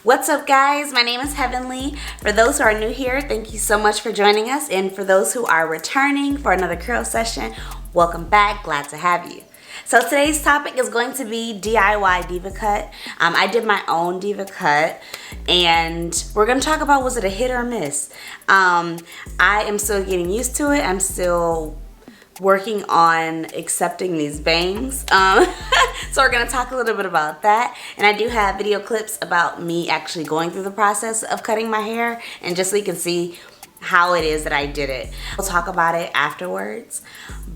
What's up, guys? My name is HVynLeigh. For those who are new here, thank you so much for joining us. And for those who are returning for another curl session, welcome back. Glad to have you. So today's topic is going to be DIY DevaCut. I did my own DevaCut, and we're going to talk about, was it a hit or a miss? I am still getting used to it. I'm still working on accepting these bangs. So we're gonna talk a little bit about that. And I do have video clips about me actually going through the process of cutting my hair, and just so you can see how it is that I did it. We'll talk about it afterwards.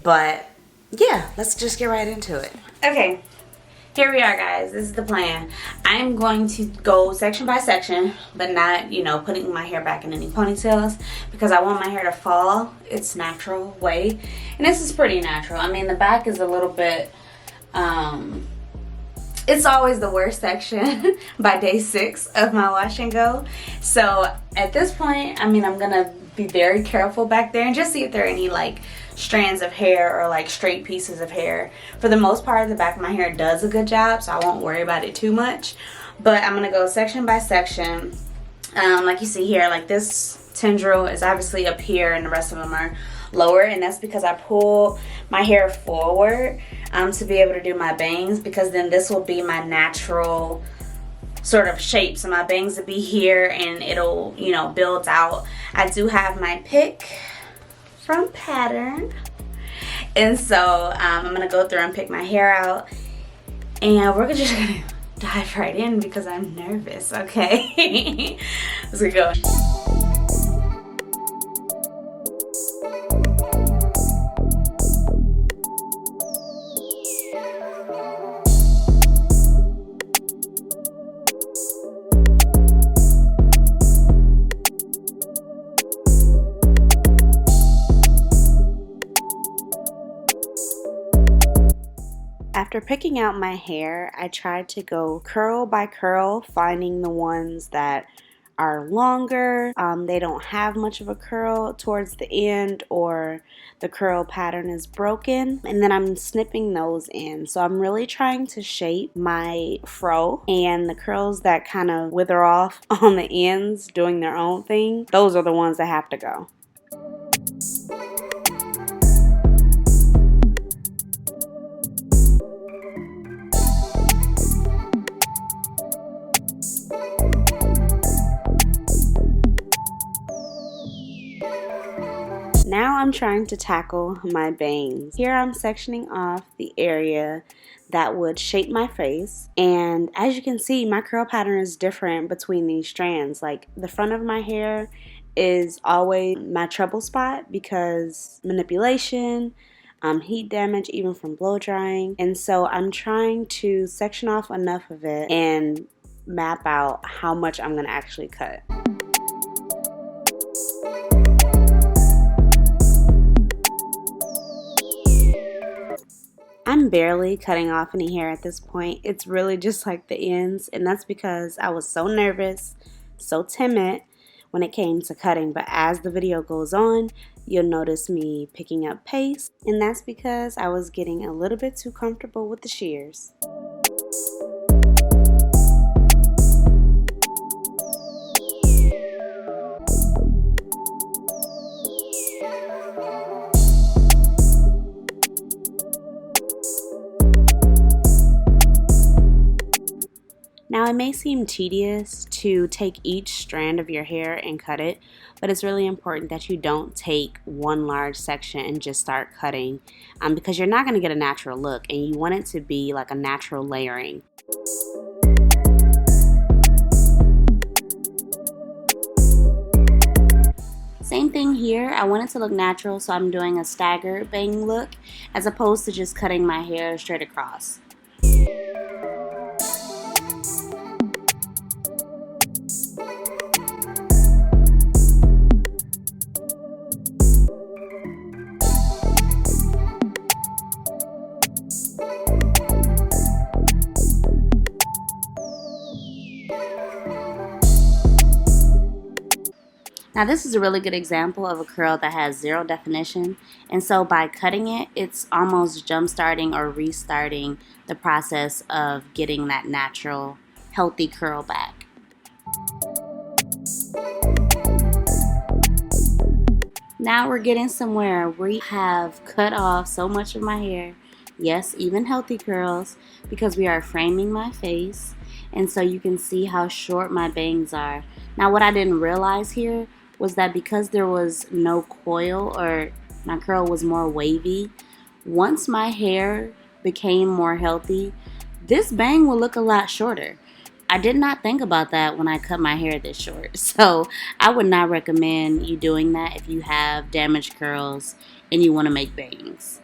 But yeah, let's just get right into it. Okay, here we are, guys. This is the plan. I'm going to go section by section, but not, you know, putting my hair back in any ponytails, because I want my hair to fall its natural way. And this is pretty natural. I mean, the back is a little bit, it's always the worst section by day 6 of my wash and go. So at this point, I mean, I'm gonna be very careful back there and just see if there are any like strands of hair or like straight pieces of hair. For the most part, the back of my hair does a good job, so I won't worry about it too much. But I'm gonna go section by section. Like you see here, like this tendril is obviously up here and the rest of them are lower, and that's because I pull my hair forward to be able to do my bangs, because then this will be my natural sort of shape. So my bangs will be here and it'll, you know, build out. I do have my pick from Pattern, and so I'm gonna go through and pick my hair out, and we're just gonna dive right in because I'm nervous. Okay. Let's go. After picking out my hair, I tried to go curl by curl, finding the ones that are longer, they don't have much of a curl towards the end, or the curl pattern is broken, and then I'm snipping those in. So I'm really trying to shape my fro, and the curls that kind of wither off on the ends doing their own thing, those are the ones that have to go. Now I'm trying to tackle my bangs. Here I'm sectioning off the area that would shape my face, and as you can see, my curl pattern is different between these strands. Like the front of my hair is always my trouble spot because manipulation, heat damage even from blow drying, and so I'm trying to section off enough of it and map out how much I'm gonna actually cut. I'm barely cutting off any hair at this point. It's really just like the ends, and that's because I was so nervous, so timid when it came to cutting. But as the video goes on, you'll notice me picking up pace, and that's because I was getting a little bit too comfortable with the shears. Now, it may seem tedious to take each strand of your hair and cut it, but it's really important that you don't take one large section and just start cutting, because you're not going to get a natural look, and you want it to be like a natural layering. Same thing here. I want it to look natural, so I'm doing a staggered bang look as opposed to just cutting my hair straight across. Now this is a really good example of a curl that has zero definition, and so by cutting it, it's almost jump starting or restarting the process of getting that natural, healthy curl back. Now we're getting somewhere. We have cut off so much of my hair. Yes, even healthy curls, because we are framing my face. And so you can see how short my bangs are. Now what I didn't realize here was that because there was no coil, or my curl was more wavy, once my hair became more healthy, this bang will look a lot shorter. I did not think about that when I cut my hair this short. So I would not recommend you doing that if you have damaged curls and you want to make bangs.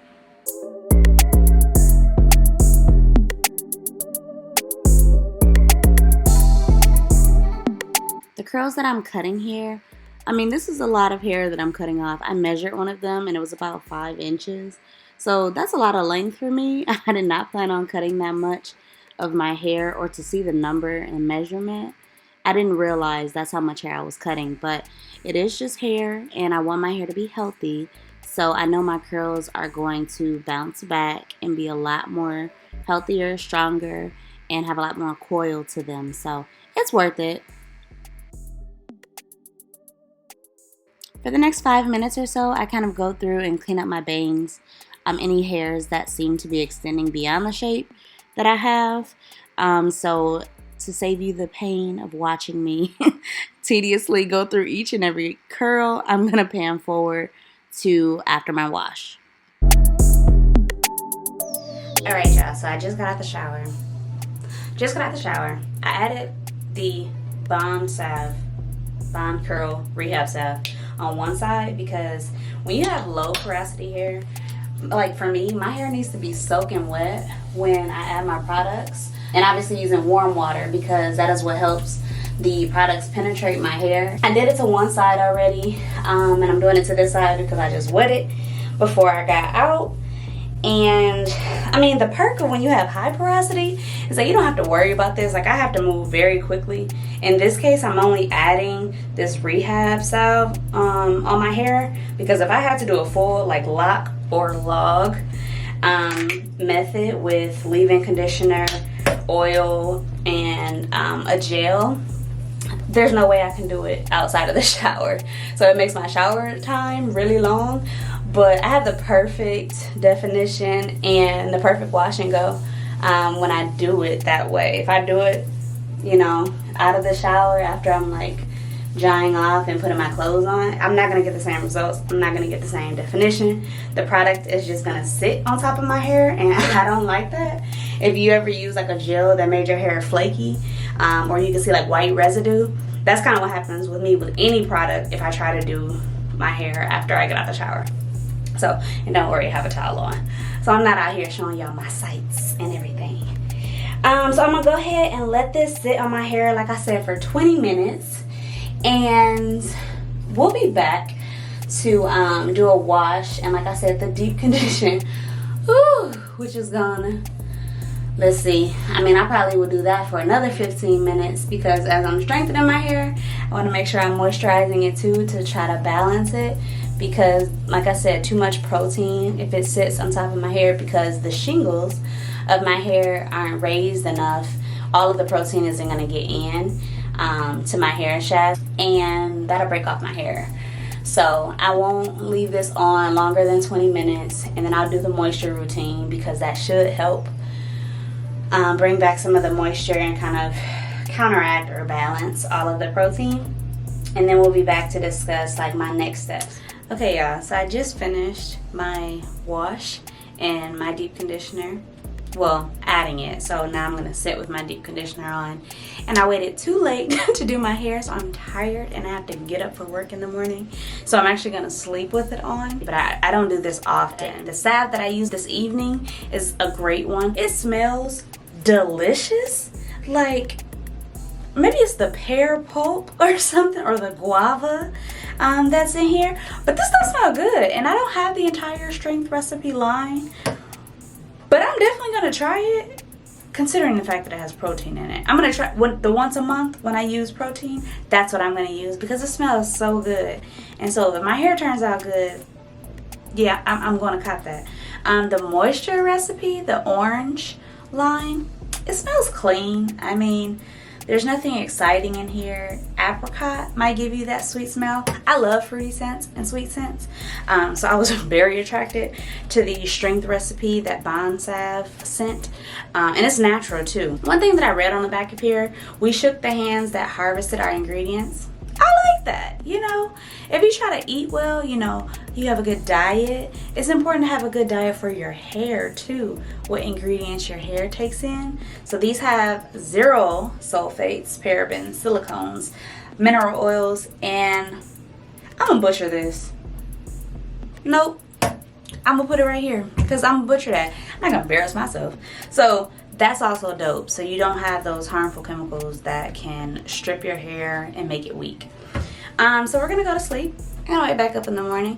The curls that I'm cutting here, I mean, this is a lot of hair that I'm cutting off. I measured one of them and it was about 5 inches. So that's a lot of length for me. I did not plan on cutting that much of my hair, or to see the number and measurement. I didn't realize that's how much hair I was cutting, but it is just hair and I want my hair to be healthy. So I know my curls are going to bounce back and be a lot more healthier, stronger, and have a lot more coil to them. So it's worth it. For the next 5 minutes or so, I kind of go through and clean up my bangs, any hairs that seem to be extending beyond the shape that I have. So to save you the pain of watching me tediously go through each and every curl, I'm going to pan forward to after my wash. Alright y'all, so I just got out the shower. I added the Salve Curl Rehab Salve on one side, because when you have low porosity hair, like for me, my hair needs to be soaking wet when I add my products, and obviously using warm water, because that is what helps the products penetrate my hair. I did it to one side already, and I'm doing it to this side because I just wet it before I got out. And I mean, the perk of when you have high porosity is that you don't have to worry about this. Like, I have to move very quickly. In this case, I'm only adding this Rehab Salve on my hair, because if I had to do a full like lock or log method with leave-in conditioner, oil, and a gel, there's no way I can do it outside of the shower. So it makes my shower time really long. But I have the perfect definition and the perfect wash and go when I do it that way. If I do it, you know, out of the shower after I'm like drying off and putting my clothes on, I'm not going to get the same results. I'm not going to get the same definition. The product is just going to sit on top of my hair, and I don't like that. If you ever use like a gel that made your hair flaky, or you can see like white residue, that's kind of what happens with me with any product if I try to do my hair after I get out the shower. So, and don't worry, I have a towel on. So I'm not out here showing y'all my sights and everything. So I'm gonna go ahead and let this sit on my hair, like I said, for 20 minutes. And we'll be back to do a wash. And like I said, the deep condition, which is gonna, let's see. I mean, I probably will do that for another 15 minutes, because as I'm strengthening my hair, I wanna make sure I'm moisturizing it too, to try to balance it. Because like I said, too much protein, if it sits on top of my hair, because the shingles of my hair aren't raised enough, all of the protein isn't going to get in to my hair shaft, and that'll break off my hair. So I won't leave this on longer than 20 minutes, and then I'll do the moisture routine, because that should help bring back some of the moisture and kind of counteract or balance all of the protein. And then we'll be back to discuss like my next steps. Okay y'all, so I just finished my wash and my deep conditioner. Well, adding it. So now I'm gonna sit with my deep conditioner on. And I waited too late to do my hair, so I'm tired and I have to get up for work in the morning. So I'm actually gonna sleep with it on, but I don't do this often. The salve that I used this evening is a great one. It smells delicious. Like, maybe it's the pear pulp or something, or the guava that's in here, but this does smell good. And I don't have the entire strength recipe line, but I'm definitely gonna try it, considering the fact that it has protein in it. I'm gonna try the once a month when I use protein. That's what I'm gonna use, because it smells so good. And so if my hair turns out good, yeah, I'm gonna cop that. The moisture recipe, the orange line, it smells clean. I mean, There's nothing exciting in here. Apricot might give you that sweet smell. I love fruity scents and sweet scents. So I was very attracted to the strength recipe, that Bond Salve scent. And it's natural too. One thing that I read on the back of here, we shook the hands that harvested our ingredients. I like that. You know, if you try to eat well, you know, you have a good diet. It's important to have a good diet for your hair too, what ingredients your hair takes in. So these have 0 sulfates, parabens, silicones, mineral oils, and I'm gonna butcher this. Nope, I'm gonna put it right here because I'm gonna butcher that. I'm not gonna embarrass myself. So that's also dope. So you don't have those harmful chemicals that can strip your hair and make it weak. So we're gonna go to sleep and wake back up in the morning.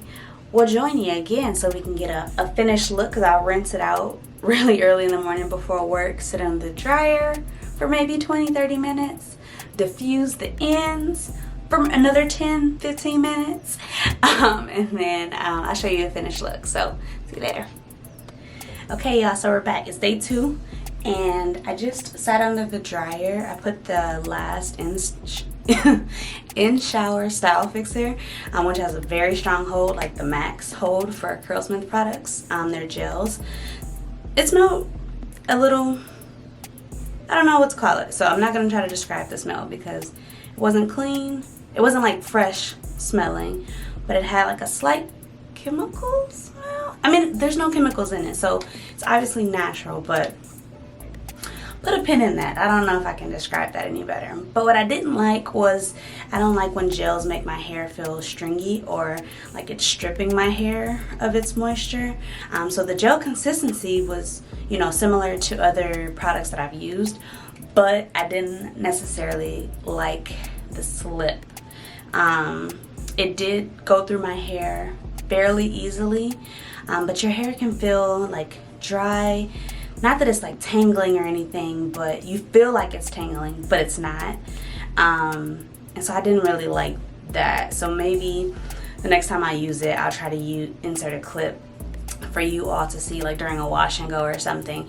We'll join you again so we can get a finished look, because I'll rinse it out really early in the morning before work, sit on the dryer for maybe 20-30 minutes, diffuse the ends for another 10-15 minutes, and then I'll show you a finished look. So see you later. Okay y'all, so we're back. It's day 2 and I just sat under the dryer. I put the last in shower style fixer, which has a very strong hold, like the max hold for Curlsmith products. They're gels. It smelled a little, I don't know what to call it, so I'm not gonna try to describe the smell because it wasn't clean. It wasn't like fresh smelling, but it had like a slight chemical smell. I mean, there's no chemicals in it, so it's obviously natural, but put a pin in that. I don't know if I can describe that any better. But what I didn't like was, I don't like when gels make my hair feel stringy or like it's stripping my hair of its moisture. So the gel consistency was, you know, similar to other products that I've used, but I didn't necessarily like the slip. It did go through my hair fairly easily, but your hair can feel like dry. Not that it's like tangling or anything, but you feel like it's tangling, but it's not. And so I didn't really like that. So maybe the next time I use it, I'll try to insert a clip for you all to see, like during a wash and go or something,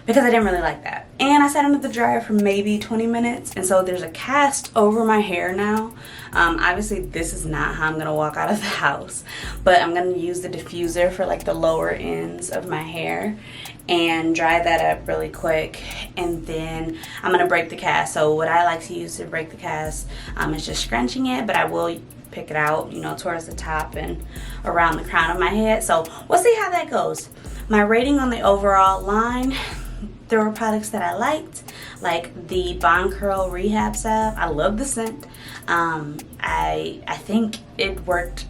because I didn't really like that. And I sat under the dryer for maybe 20 minutes, and so there's a cast over my hair now. Obviously this is not how I'm gonna walk out of the house, but I'm gonna use the diffuser for like the lower ends of my hair and dry that up really quick, and then I'm gonna break the cast. So what I like to use to break the cast is just scrunching it, but I will pick it out, you know, towards the top and around the crown of my head. So we'll see how that goes. My rating on the overall line, there were products that I liked, like the Bond Curl Rehab Salve. I love the scent. I think it worked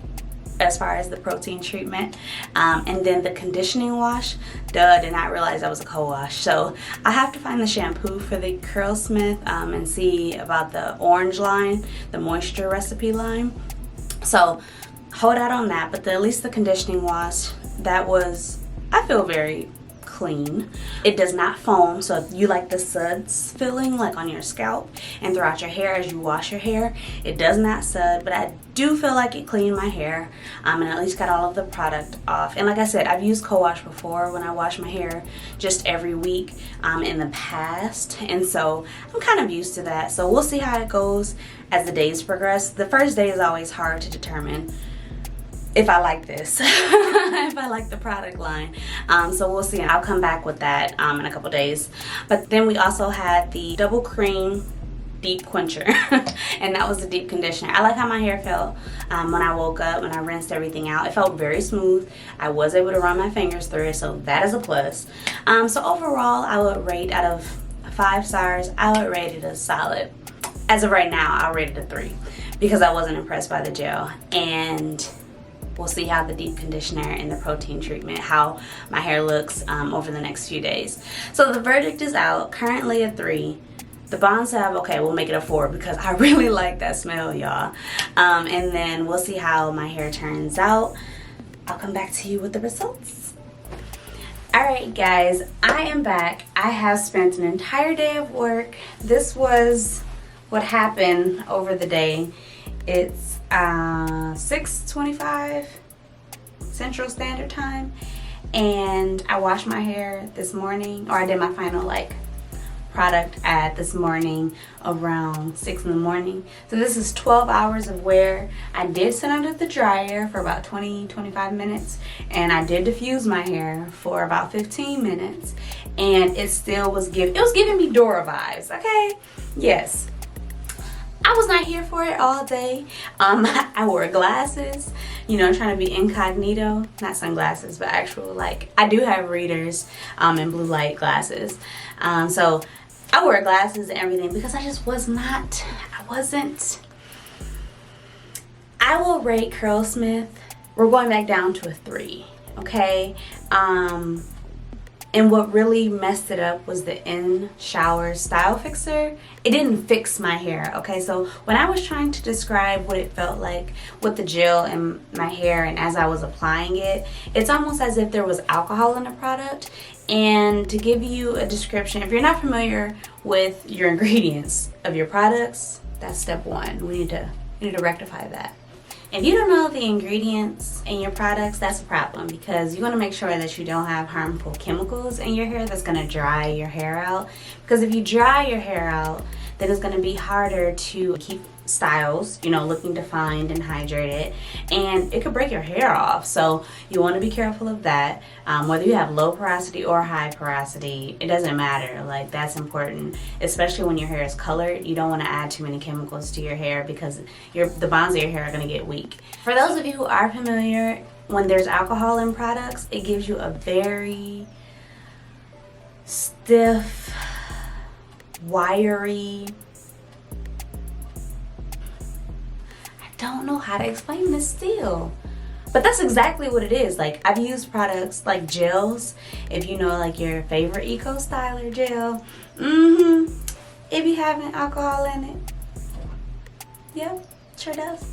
as far as the protein treatment, and then the conditioning wash, did not realize that was a co-wash. So I have to find the shampoo for the Curlsmith and see about the orange line, the moisture recipe line. So hold out on that, but at least the conditioning wash, that was, I feel very clean. It does not foam, so if you like the suds feeling like on your scalp and throughout your hair as you wash your hair, it does not sud, but I do feel like it cleaned my hair, and at least got all of the product off. And like I said, I've used co-wash before when I wash my hair just every week in the past, and so I'm kind of used to that. So we'll see how it goes as the days progress. The first day is always hard to determine if I like this, if I like the product line. So we'll see. I'll come back with that in a couple days. But then we also had the double cream deep quencher, and that was the deep conditioner. I like how my hair felt when I woke up, when I rinsed everything out. It felt very smooth. I was able to run my fingers through it, so that is a plus. So overall, I would rate, out of 5 stars, I would rate it a solid. As of right now, I'll rate it a 3 because I wasn't impressed by the gel. And we'll see how the deep conditioner and the protein treatment, how my hair looks over the next few days. So the verdict is out, currently a 3. The Bond Salve, okay, we'll make it a 4 because I really like that smell, y'all. And then we'll see how my hair turns out. I'll come back to you with the results. Alright guys, I am back. I have spent an entire day of work. This was what happened over the day. It's 6:25 Central Standard Time, and I washed my hair this morning, or I did my final like product at this morning around 6 in the morning. So this is 12 hours of wear. I did sit under the dryer for about 20-25 minutes, and I did diffuse my hair for about 15 minutes, and it still was giving me Dora vibes, okay? Yes. I was not here for it all day. I wore glasses, you know, trying to be incognito. Not sunglasses, but actual, like, I do have readers and blue light glasses. So I wore glasses and everything because I just wasn't. I will rate Curlsmith. We're going back down to a 3, okay? And what really messed it up was the in-shower style fixer. It didn't fix my hair, okay? So when I was trying to describe what it felt like with the gel in my hair and as I was applying it, it's almost as if there was alcohol in the product. And to give you a description, if you're not familiar with your ingredients of your products, that's step 1. We need to rectify that. If you don't know the ingredients in your products, that's a problem, because you want to make sure that you don't have harmful chemicals in your hair that's going to dry your hair out. Because if you dry your hair out, then it's going to be harder to keep styles, you know, looking defined and hydrated, and it could break your hair off. So you want to be careful of that. Whether you have low porosity or high porosity, it doesn't matter. Like, that's important, especially when your hair is colored. You don't want to add too many chemicals to your hair because the bonds of your hair are going to get weak. For those of you who are familiar, when there's alcohol in products, it gives you a very stiff, wiry, don't know how to explain this still, but that's exactly what it is. Like, I've used products like gels. If you know, like, your favorite Eco Styler gel, it be having alcohol in it. Yeah, sure does.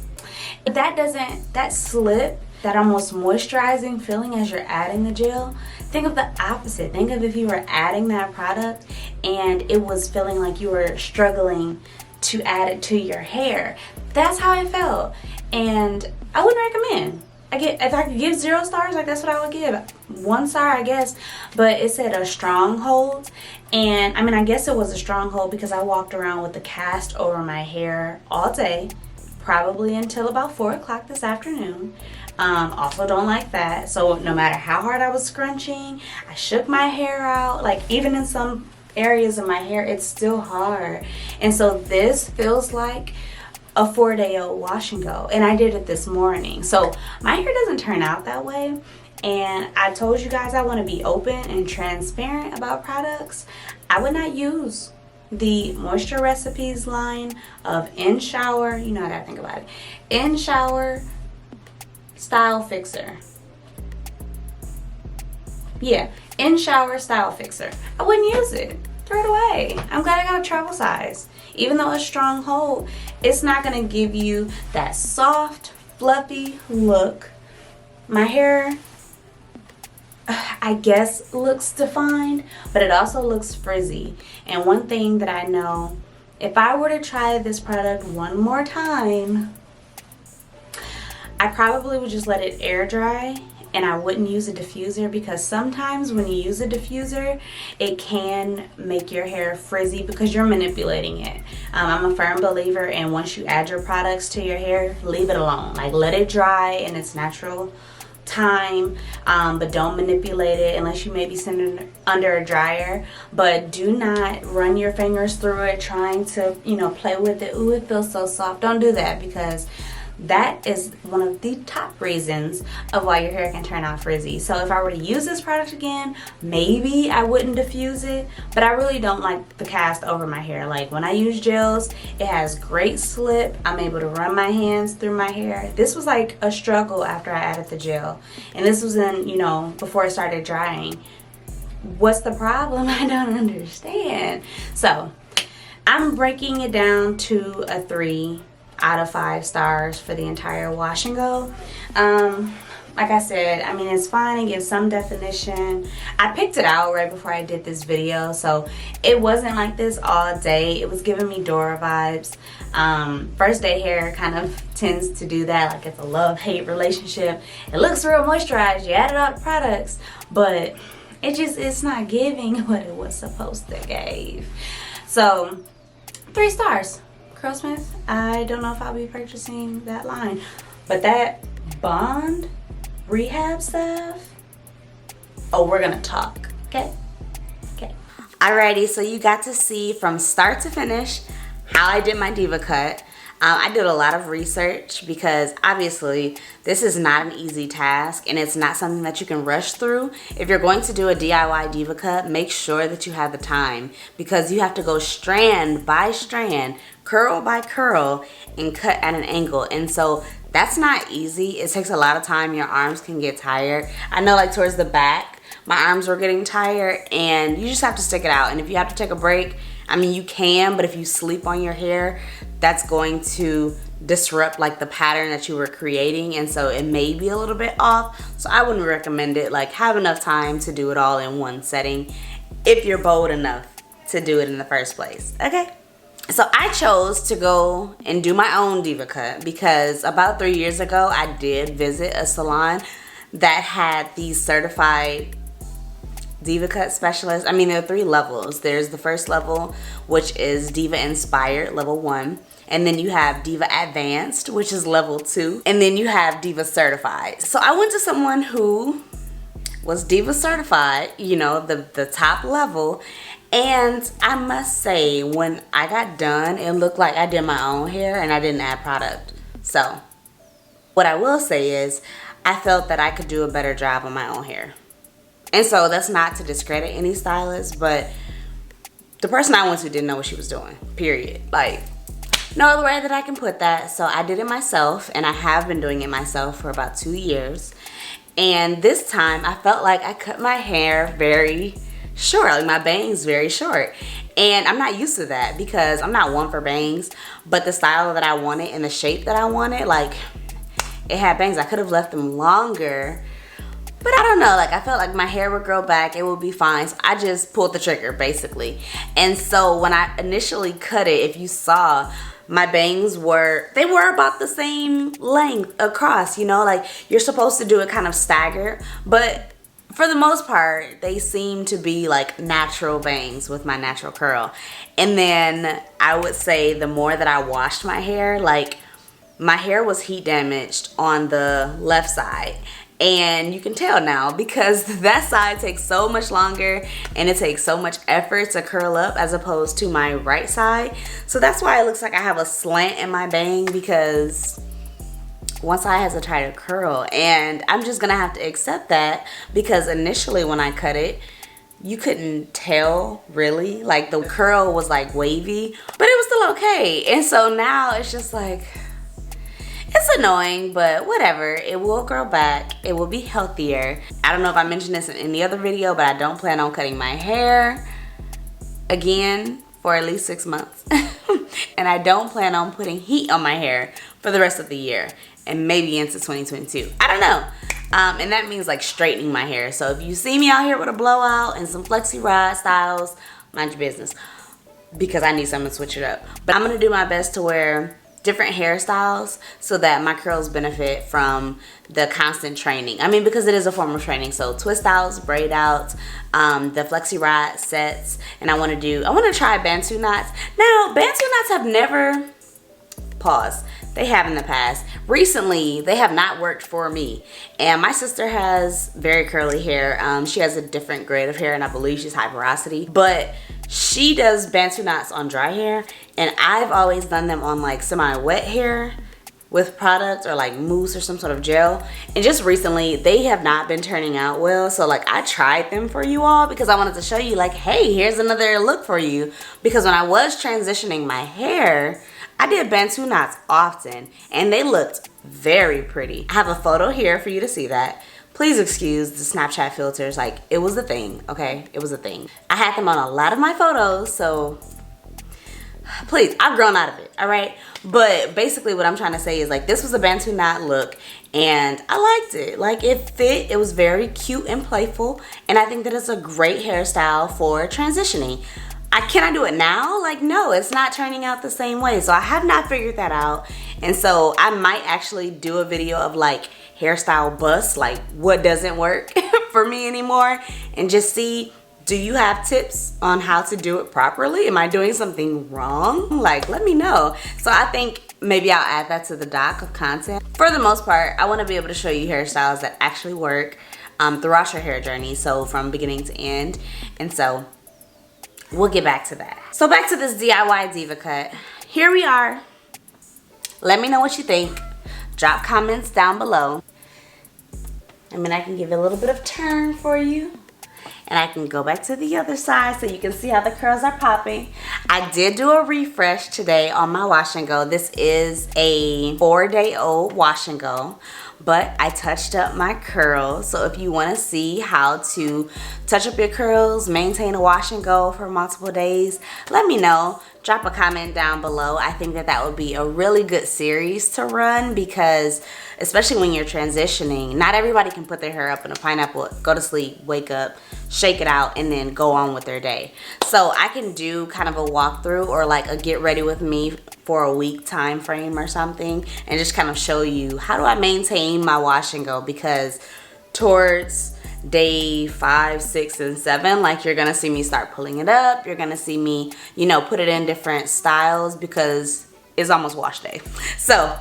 If that slip, that almost moisturizing feeling as you're adding the gel, think of the opposite. Think of if you were adding that product and it was feeling like you were struggling to add it to your hair. That's how it felt, and I wouldn't recommend. If I could give 0 stars, like, that's what I would give. 1 star, I guess, but it said a stronghold, and I mean, I guess it was a stronghold because I walked around with the cast over my hair all day, probably until about 4 o'clock this afternoon. Also don't like that. So no matter how hard I was scrunching, I shook my hair out. Like, even in some areas of my hair, it's still hard. And so this feels like a 4-day-old wash and go, and I did it this morning. So my hair doesn't turn out that way, and I told you guys I want to be open and transparent about products. I would not use the Moisture Recipes line of in-shower, you know, I gotta think about it, in-shower style fixer. Yeah, in-shower style fixer. I wouldn't use it. Throw it away. I'm glad I got a travel size. Even though it's strong hold, it's not going to give you that soft, fluffy look. My hair, I guess, looks defined, but it also looks frizzy. And one thing that I know, if I were to try this product one more time, I probably would just let it air dry, and I wouldn't use a diffuser, because sometimes when you use a diffuser, it can make your hair frizzy because you're manipulating it. I'm a firm believer, and once you add your products to your hair, leave it alone. Like, let it dry in its natural time, but don't manipulate it unless you maybe send it under a dryer. But do not run your fingers through it trying to, you know, play with it. Ooh, it feels so soft. Don't do that, because that is one of the top reasons of why your hair can turn out frizzy. So if I were to use this product again, maybe I wouldn't diffuse it, but I really don't like the cast over my hair. Like, when I use gels, it has great slip. I'm able to run my hands through my hair. This was like a struggle after I added the gel, and this was in, you know, before it started drying. What's the problem? I don't understand. So I'm breaking it down to a 3 out of 5 stars for the entire wash and go. Like I said, I mean, it's fine. It gives some definition. I picked it out right before I did this video, so it wasn't like this all day. It was giving me Dora vibes. First day hair kind of tends to do that, like it's a love-hate relationship. It looks real moisturized, you added all the products, but It's not giving what it was supposed to give. So 3 stars. Curlsmith, I don't know if I'll be purchasing that line, but that Bond Rehab stuff, oh, we're gonna talk, okay? Okay. Alrighty, so you got to see from start to finish how I did my DevaCut. I did a lot of research because obviously this is not an easy task and it's not something that you can rush through. If you're going to do a DIY DevaCut, make sure that you have the time because you have to go strand by strand, curl by curl, and cut at an angle. And so that's not easy. It takes a lot of time. Your arms can get tired. I know, like towards the back, my arms were getting tired, and you just have to stick it out. And if you have to take a break, I mean, you can, but if you sleep on your hair, that's going to disrupt like the pattern that you were creating, and so it may be a little bit off. So I wouldn't recommend it. Like, have enough time to do it all in one setting if you're bold enough to do it in the first place, okay? So I chose to go and do my own DevaCut because about 3 years ago, I did visit a salon that had these certified DevaCut specialists. I mean, there are 3 levels. There's the first level, which is Diva Inspired, level 1. And then you have Diva Advanced, which is level 2. And then you have Diva Certified. So I went to someone who was Diva Certified, you know, the top level. And I must say, when I got done, it looked like I did my own hair and I didn't add product. So what I will say is I felt that I could do a better job on my own hair. And so that's not to discredit any stylist, but the person I went to didn't know what she was doing, period. Like, no other way that I can put that. So I did it myself, and I have been doing it myself for about 2 years. And this time I felt like I cut my hair very short, like my bangs very short. And I'm not used to that because I'm not one for bangs, but the style that I wanted and the shape that I wanted, like, it had bangs. I could have left them longer, but I don't know, like, I felt like my hair would grow back, it would be fine. So I just pulled the trigger, basically. And so when I initially cut it, if you saw, my bangs were about the same length across, you know, like you're supposed to do it kind of staggered, but for the most part, they seem to be like natural bangs with my natural curl. And then I would say the more that I washed my hair, like my hair was heat damaged on the left side. And you can tell now because that side takes so much longer and it takes so much effort to curl up as opposed to my right side. So that's why it looks like I have a slant in my bang, because one side has a tighter curl. And I'm just gonna have to accept that because initially when I cut it, you couldn't tell really. Like the curl was like wavy, but it was still okay. And so now it's just like, it's annoying, but whatever. It will grow back. It will be healthier. I don't know if I mentioned this in any other video, but I don't plan on cutting my hair again for at least 6 months. And I don't plan on putting heat on my hair for the rest of the year and maybe into 2022. I don't know. And that means like straightening my hair. So if you see me out here with a blowout and some flexi rod styles, mind your business, because I need something to switch it up. But I'm gonna do my best to wear different hairstyles so that my curls benefit from the constant training. I mean, because it is a form of training. So twist outs, braid outs, the flexi rod sets, and I want to try Bantu knots. Now, Bantu knots have never, pause, they have in the past. Recently, they have not worked for me. And my sister has very curly hair. She has a different grade of hair, and I believe she's high porosity. But she does Bantu knots on dry hair, and I've always done them on like semi-wet hair with product or like mousse or some sort of gel. And just recently, they have not been turning out well. So like I tried them for you all because I wanted to show you like, hey, here's another look for you. Because when I was transitioning my hair, I did Bantu knots often and they looked very pretty. I have a photo here for you to see that. Please excuse the Snapchat filters, like it was a thing, okay? It was a thing. I had them on a lot of my photos, so please, I've grown out of it, all right? But basically what I'm trying to say is like this was a Bantu knot look and I liked it. Like it fit, it was very cute and playful, and I think that it's a great hairstyle for transitioning. Can I do it now? Like, no, it's not turning out the same way. So I have not figured that out. And so I might actually do a video of like hairstyle busts, like what doesn't work. for me anymore, and just see, do you have tips on how to do it properly? Am I doing something wrong? Like, let me know. So I think maybe I'll add that to the doc of content. For the most part, I want to be able to show you hairstyles that actually work throughout your hair journey, so from beginning to end. And so we'll get back to that. So back to this DIY Diva cut. Here we are. Let me know what you think. Drop comments down below. I mean, I can give it a little bit of turn for you. And I can go back to the other side so you can see how the curls are popping. I did do a refresh today on my wash and go. This is a 4-day-old wash and go, but I touched up my curls. So if you want to see how to touch up your curls, maintain a wash and go for multiple days, let me know. Drop a comment down below. I think that that would be a really good series to run, because especially when you're transitioning, not everybody can put their hair up in a pineapple, go to sleep, wake up, shake it out, and then go on with their day. So I can do kind of a walkthrough or like a get ready with me for a week time frame or something, and just kind of show you how do I maintain my wash and go, because towards day 5, 6, and 7, like, you're gonna see me start pulling it up. You're gonna see me, you know, put it in different styles because it's almost wash day. So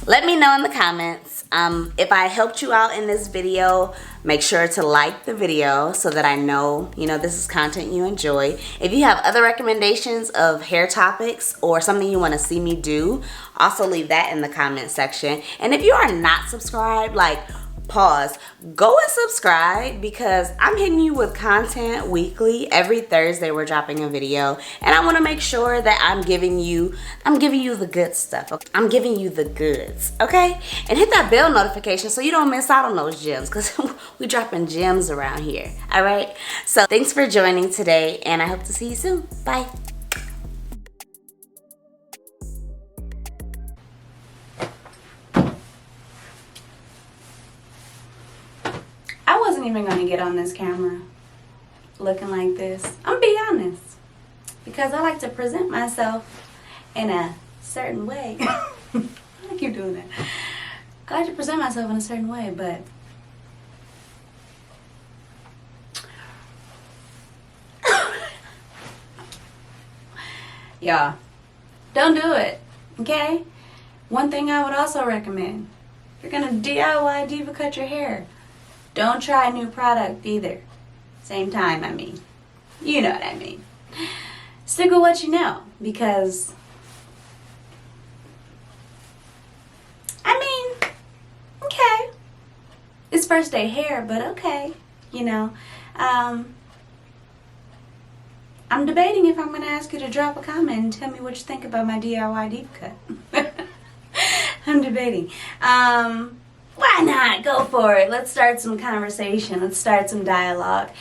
let me know in the comments. If I helped you out in this video, make sure to like the video so that I know, you know, this is content you enjoy. If you have other recommendations of hair topics or something you want to see me do, also leave that in the comment section. And if you are not subscribed, like, pause, go and subscribe, because I'm hitting you with content weekly. Every Thursday we're dropping a video, and I want to make sure that I'm giving you the good stuff. Okay? I'm giving you the goods, okay? And hit that bell notification so you don't miss out on those gems, because we dropping gems around here. All right, so thanks for joining today, and I hope to see you soon. Bye. Even gonna get on this camera looking like this. I'm gonna be honest, because I like to present myself in a certain way. I keep doing that. I like to present myself in a certain way, but y'all, don't do it, okay? One thing I would also recommend, if you're gonna DIY diva cut your hair, don't try a new product either. Same time, I mean. You know what I mean. Stick with what you know, because, I mean, okay. It's first day hair, but okay. You know, I'm debating if I'm going to ask you to drop a comment and tell me what you think about my DIY diva cut. I'm debating. Why not? Go for it. Let's start some conversation. Let's start some dialogue.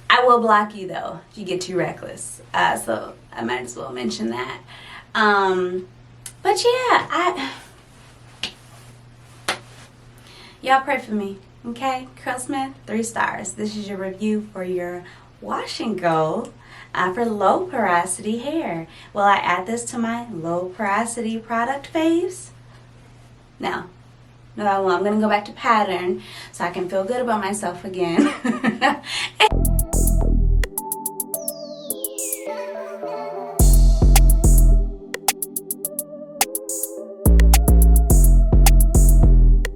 I will block you, though, if you get too reckless. So I might as well mention that. But yeah, y'all pray for me, okay? Curlsmith, 3 stars. This is your review for your wash and go for low porosity hair. Will I add this to my low porosity product faves? No. No, I won't. I'm going to go back to pattern so I can feel good about myself again.